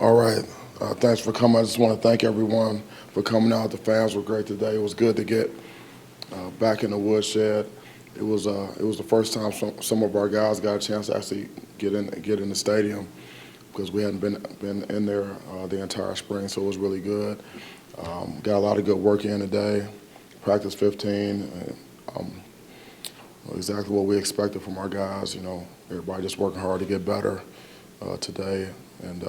All right. Thanks for coming. I just want to thank everyone for coming out. The fans were great today. It was good to get back in the woodshed. It was the first time some of our guys got a chance to actually get in the stadium because we hadn't been in there the entire spring, so it was really good. Got a lot of good work in today. Practice 15. Exactly what we expected from our guys. Everybody just working hard to get better today, and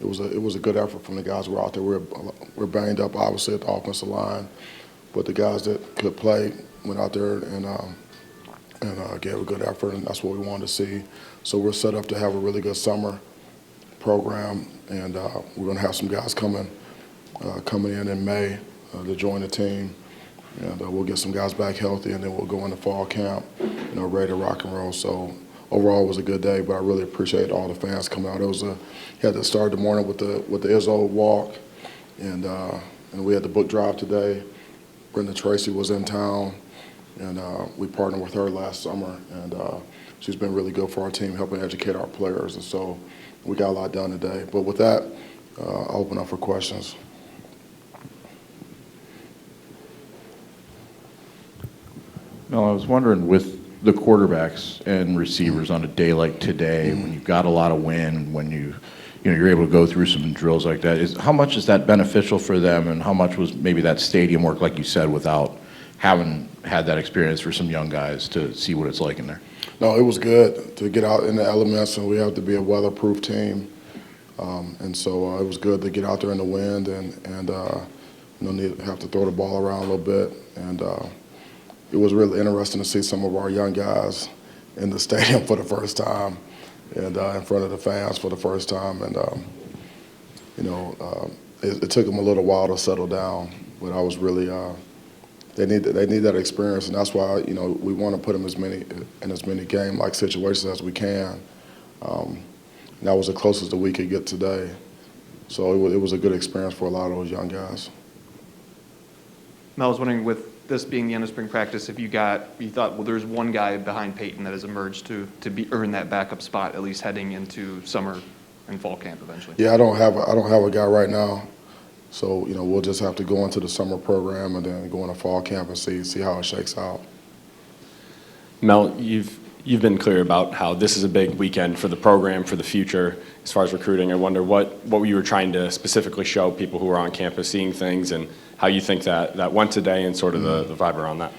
it was a good effort from the guys who were out there. We're banged up, obviously, at the offensive line, but the guys that could play went out there and gave a good effort, and that's what we wanted to see. So we're set up to have a really good summer program, and we're going to have some guys coming in May to join the team, and we'll get some guys back healthy, and then we'll go into fall camp, ready to rock and roll. So overall, it was a good day, but I really appreciate all the fans coming out. Had to start the morning with the Izzo walk, and we had the book drive today. Brenda Tracy was in town, and we partnered with her last summer, and she's been really good for our team, helping educate our players, and so we got a lot done today. But with that, I'll open up for questions. Mel, I was wondering, with the quarterbacks and receivers on a day like today, when you've got a lot of wind, when you're able to go through some drills like that, how much is that beneficial for them, and how much was maybe that stadium work, like you said, without having had that experience for some young guys to see what it's like in there? No, it was good to get out in the elements, and we have to be a weatherproof team, and so it was good to get out there in the wind and have to throw the ball around a little bit, and it was really interesting to see some of our young guys in the stadium for the first time, and in front of the fans for the first time, and it took them a little while to settle down, but I was really they need that experience, and that's why we want to put them in as many game-like situations as we can. And that was the closest that we could get today, so it was a good experience for a lot of those young guys. Mel, I was wondering, with this being the end of spring practice, if you thought, well, there's one guy behind Peyton that has emerged to earn that backup spot, at least heading into summer and fall camp eventually. Yeah, I don't have a guy right now, so we'll just have to go into the summer program and then go into fall camp and see how it shakes out. Mel, you've been clear about how this is a big weekend for the program, for the future, as far as recruiting. I wonder what you were trying to specifically show people who are on campus seeing things, and how you think that went today, and sort of the vibe around that.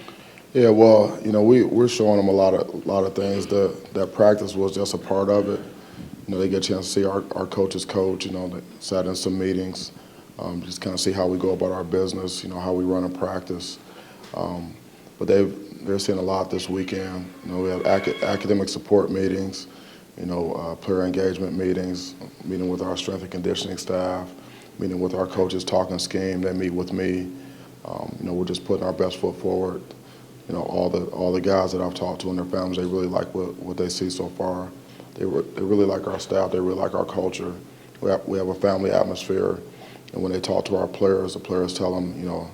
Yeah, well, we're showing them a lot of things. That practice was just a part of it. They get a chance to see our coaches coach. They sat in some meetings, just kind of see how we go about our business. How we run a practice. But they're seeing a lot this weekend. We have academic support meetings, player engagement meetings, meeting with our strength and conditioning staff, meeting with our coaches, talking scheme. They meet with me. We're just putting our best foot forward. All the guys that I've talked to and their families, they really like what they see so far. They really like our staff. They really like our culture. We have a family atmosphere, and when they talk to our players, the players tell them,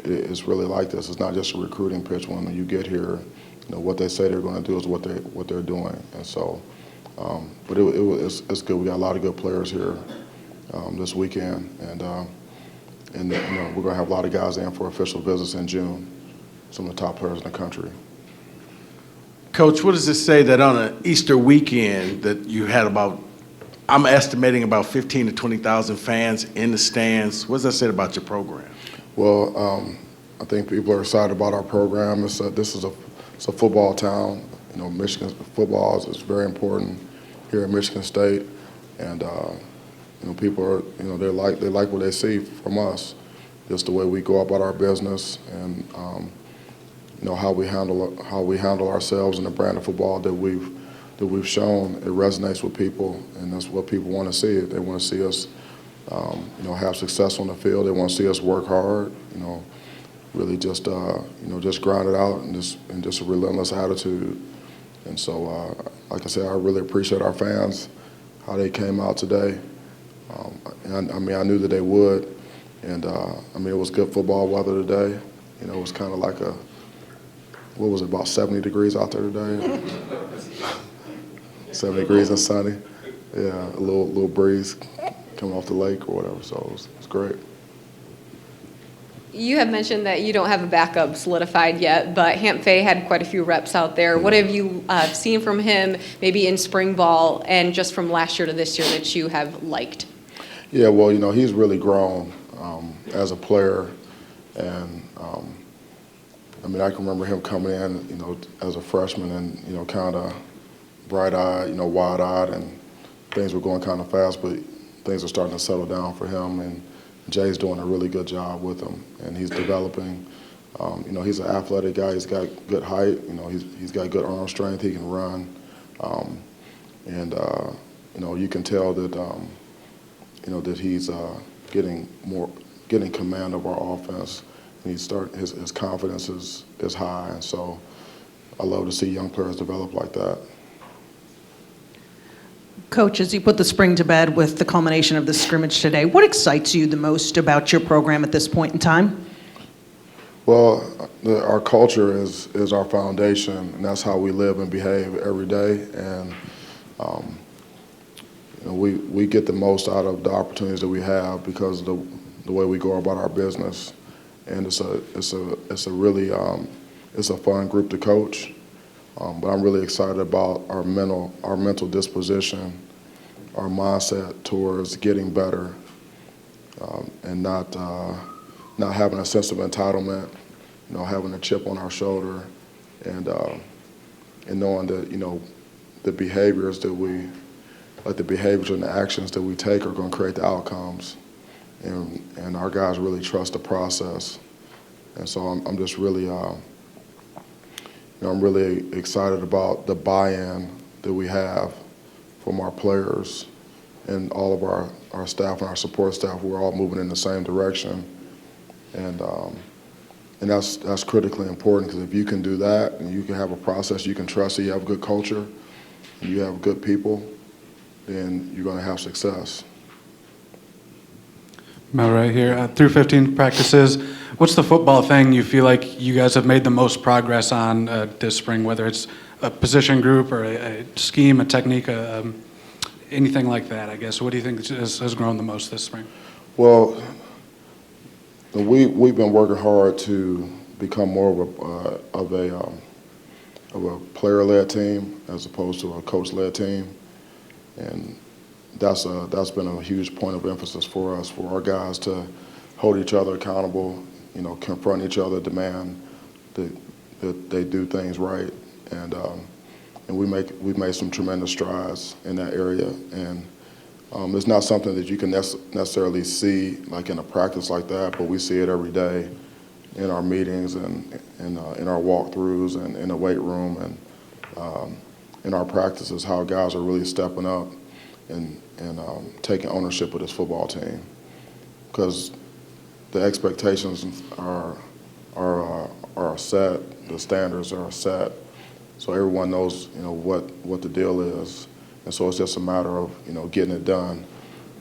it's really like this. It's not just a recruiting pitch. When you get here, what they say they're going to do is what they're doing. And so, but it's good. We got a lot of good players here this weekend, and we're going to have a lot of guys in for official visits in June. Some of the top players in the country. Coach, what does this say that on an Easter weekend that you had I'm estimating about 15 to 20,000 fans in the stands? What does that say about your program? Well, I think people are excited about our program. This is a football town. Michigan football is very important here in Michigan State, and people are they like what they see from us, just the way we go about our business, and how we handle ourselves and the brand of football that we've shown. It resonates with people, and that's what people want to see. They want to see us have success on the field. They want to see us work hard. Really just grind it out, and just a relentless attitude. And so, like I said, I really appreciate our fans, how they came out today. I knew that they would, and it was good football weather today. It was kind of like what was it, about 70 degrees out there today? 70 degrees and sunny. Yeah, a little breeze coming off the lake or whatever. So it's great. You have mentioned that you don't have a backup solidified yet, but Hamp Fay had quite a few reps out there. What have you seen from him, maybe in spring ball and just from last year to this year, that you have liked? Yeah, well, he's really grown as a player, and I can remember him coming in, as a freshman, and kind of bright-eyed, wide-eyed, and things were going kind of fast, but things are starting to settle down for him, and Jay's doing a really good job with him, and he's developing. He's an athletic guy. He's got good height. He's got good arm strength. He can run, and you can tell that that he's getting command of our offense. And his confidence is high, and so I love to see young players develop like that. Coach, as you put the spring to bed with the culmination of the scrimmage today, what excites you the most about your program at this point in time? Well, our culture is our foundation, and that's how we live and behave every day. And we get the most out of the opportunities that we have because of the way we go about our business. And it's a really it's a fun group to coach. But I'm really excited about our mental disposition, our mindset towards getting better, and not having a sense of entitlement, having a chip on our shoulder, and knowing that the behaviors and the actions that we take are going to create the outcomes, and our guys really trust the process, and so I'm just really. I'm really excited about the buy-in that we have from our players and all of our staff and our support staff. We're all moving in the same direction, and that's critically important, because if you can do that and you can have a process you can trust, that you have good culture and you have good people, then you're going to have success. Mel, right here. Through 15 practices, what's the football thing you feel like you guys have made the most progress on this spring, whether it's a position group or a scheme, a technique, anything like that, I guess? What do you think has grown the most this spring? Well, we've been working hard to become more of a player-led team as opposed to a coach-led team, and that's been a huge point of emphasis for us, for our guys to hold each other accountable, confront each other, demand that they do things right, and we've made some tremendous strides in that area, and it's not something that you can necessarily see like in a practice like that, but we see it every day in our meetings and in our walkthroughs and in the weight room and in our practices, how guys are really stepping up and taking ownership of this football team, because the expectations are set, the standards are set, so everyone knows what the deal is, and so it's just a matter of getting it done,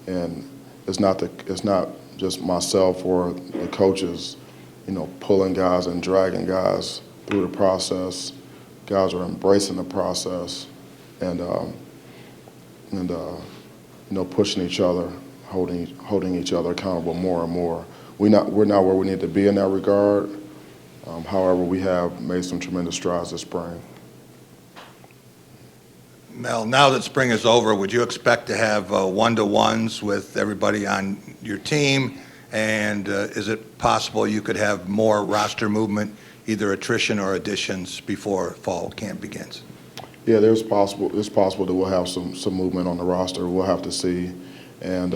and it's not just myself or the coaches pulling guys and dragging guys through the process. Guys are embracing the process and pushing each other, holding each other accountable more and more. We're not where we need to be in that regard. However, we have made some tremendous strides this spring. Mel, now that spring is over, would you expect to have one-to-ones with everybody on your team? And is it possible you could have more roster movement, either attrition or additions, before fall camp begins? Yeah, it's possible that we'll have some movement on the roster. We'll have to see, and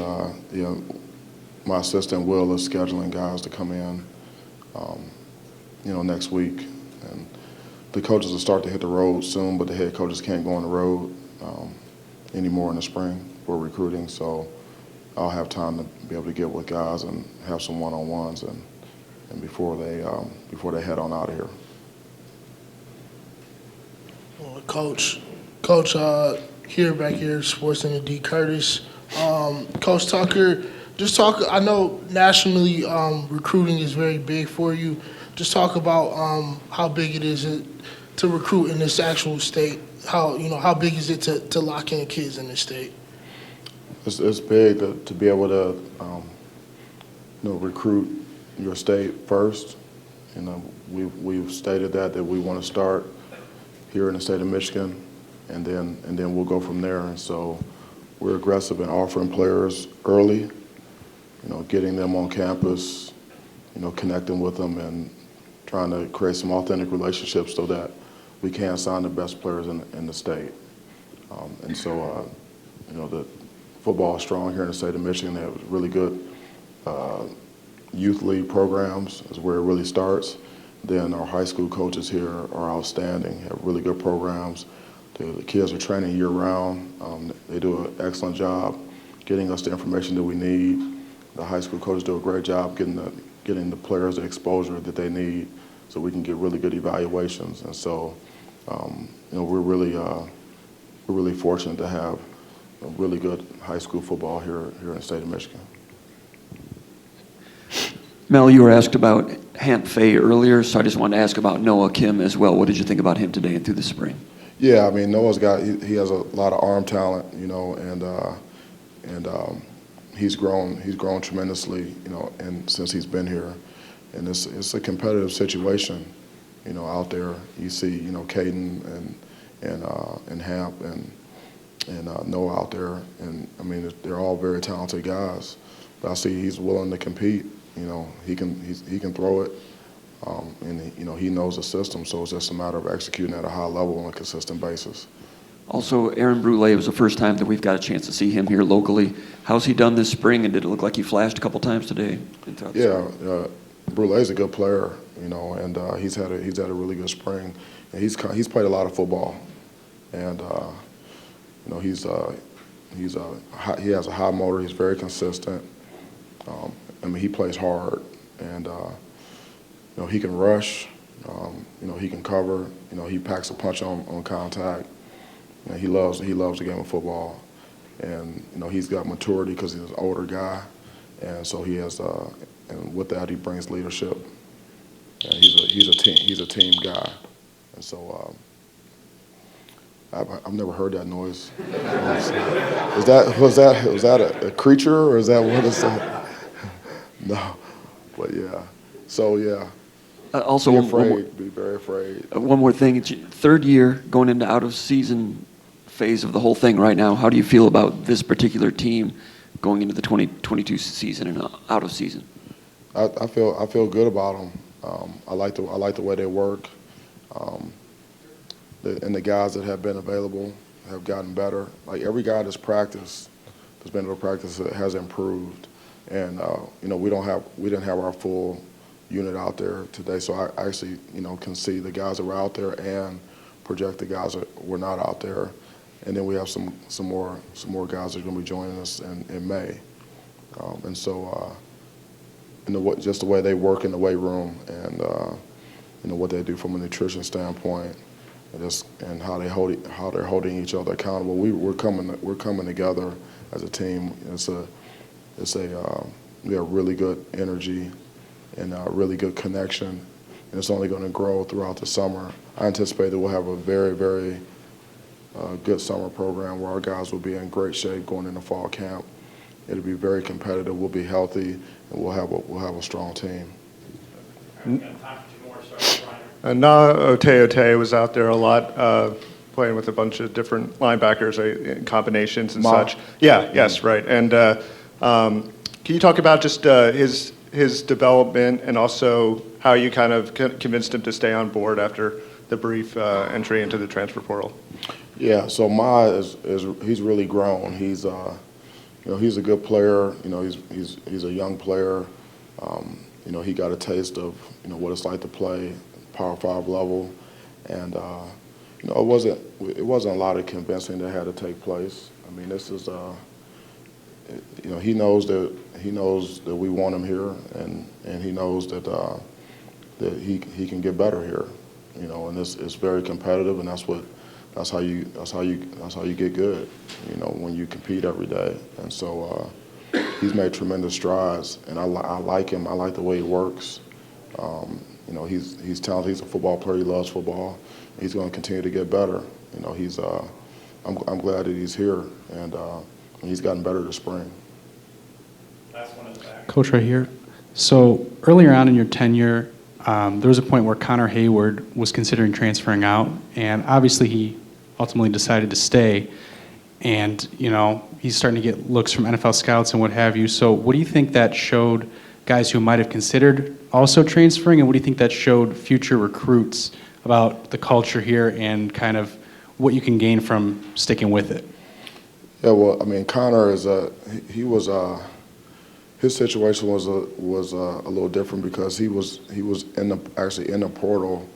my assistant Will is scheduling guys to come in, next week, and the coaches will start to hit the road soon, but the head coaches can't go on the road anymore in the spring for recruiting, so I'll have time to be able to get with guys and have some one-on-ones and before they head on out of here. Coach, here back here, Sports Center D. Curtis. Coach Tucker, just talk. I know nationally recruiting is very big for you. Just talk about how big it is to recruit in this actual state. How big is it to lock in kids in this state? It's big to be able to, recruit your state first. We've stated that we want to start here in the state of Michigan, and then we'll go from there. And so we're aggressive in offering players early, getting them on campus, connecting with them and trying to create some authentic relationships so that we can sign the best players in the state. And so, the football is strong here in the state of Michigan. They have really good youth league programs is where it really starts. Then our high school coaches here are outstanding, have really good programs. The kids are training year-round. They do an excellent job getting us the information that we need. The high school coaches do a great job getting the players the exposure that they need so we can get really good evaluations. And so, we're really fortunate to have a really good high school football here in the state of Michigan. Mel, you were asked about Hamp Fay earlier, so I just wanted to ask about Noah Kim as well. What did you think about him today and through the spring? Yeah, I mean, Noah's he has a lot of arm talent, and he's grown tremendously, and since he's been here, and it's a competitive situation, out there. You see, Caden and Hamp and Noah out there, and I mean, they're all very talented guys. But I see he's willing to compete. He can throw it, and he knows the system. So it's just a matter of executing at a high level on a consistent basis. Also, Aaron Brule, it was the first time that we've got a chance to see him here locally. How's he done this spring, and did it look like he flashed a couple times today? Yeah, Brule's a good player, and he's had a really good spring, and he's played a lot of football, and he has a high motor. He's very consistent. I mean, he plays hard, and he can rush. He can cover. He packs a punch on contact. He loves the game of football, and he's got maturity because he's an older guy, and so he has. And with that, he brings leadership. And he's a team guy, and so I've never heard that noise. Was that a creature, or is that what is that? No, but yeah. So yeah. Also, be very afraid. One more thing. It's your third year going into out-of-season phase of the whole thing right now. How do you feel about this particular team going into the 2022 season and out of season? I feel good about them. I like the way they work. And the guys that have been available have gotten better. Like every guy that's been able to practice, has improved. And we didn't have our full unit out there today, so I actually can see the guys that were out there and project the guys that were not out there. And then we have some more guys that are going to be joining us in May. And so just the way they work in the weight room and what they do from a nutrition standpoint, and how they're holding each other accountable. We're coming together as a team. We have really good energy and really good connection, and it's only going to grow throughout the summer. I anticipate that we'll have a very, very good summer program where our guys will be in great shape going into fall camp. It'll be very competitive. We'll be healthy, and we'll have a strong team. Na Ote was out there a lot, playing with a bunch of different linebackers, combinations and such. Yeah, yes, right. And can you talk about just his development and also how you kind of convinced him to stay on board after the brief entry into the transfer portal? Yeah, so Ma he's really grown. He's he's a good player. He's a young player. He got a taste of what it's like to play Power 5 level, and it wasn't a lot of convincing that had to take place. I mean, this is he knows that we want him here, and he knows that he can get better here. And it's very competitive, and that's how you get good. When you compete every day, and so he's made tremendous strides, and I like him. I like the way he works. He's talented. He's a football player. He loves football. He's going to continue to get better. I'm glad that he's here, and he's gotten better this spring. Coach, right here. So earlier on in your tenure, there was a point where Connor Hayward was considering transferring out, and obviously he ultimately decided to stay. And, you know, he's starting to get looks from NFL scouts and what have you. So what do you think that showed guys who might have considered also transferring, and what do you think that showed future recruits about the culture here and kind of what you can gain from sticking with it? Yeah, well, I mean, Connor is his situation was a little different because he was actually in the portal,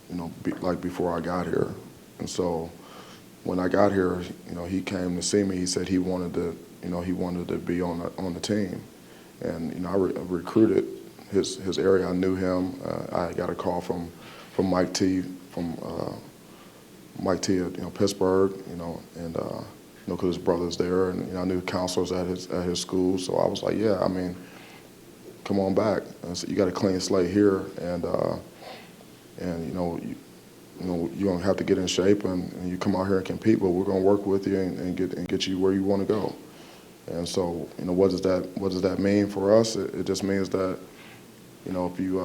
you know, like before I got here, and so when I got here, you know, he came to see me. He said he wanted to be on the team, and you know, I recruited his area. I knew him. I got a call from Mike T at Pittsburgh, you know, and you know, because his brother's there, and you know, I knew counselors at his school, so I was like, yeah, I mean, come on back. And so you got a clean slate here, and you know, you're gonna have to get in shape, and you come out here and compete, but we're gonna work with you and get you where you want to go. And so, you know, what does that mean for us? It just means that, you know, if you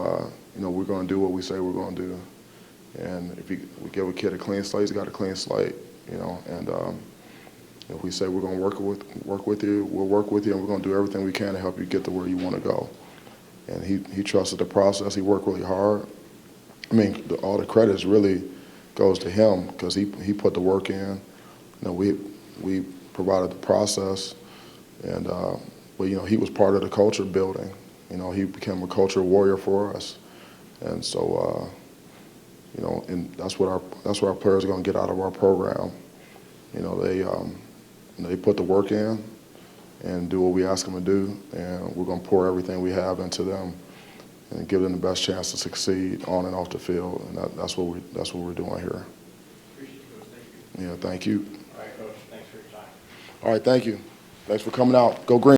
know, we're gonna do what we say we're gonna do, and if we give a kid a clean slate, he's got a clean slate, you know, and if we say we're gonna work with you, we'll work with you, and we're gonna do everything we can to help you get to where you want to go. And he trusted the process. He worked really hard. I mean, all the credit really goes to him because he put the work in. You know, we provided the process, and but you know, he was part of the culture building. You know, he became a culture warrior for us, and so you know, and that's what our players are going to get out of our program. You know, they put the work in and do what we ask them to do, and we're going to pour everything we have into them and give them the best chance to succeed on and off the field, and that's what we're doing here. Appreciate it, Coach. Thank you. Yeah, thank you. All right, Coach. Thanks for your time. All right, thank you. Thanks for coming out. Go Green.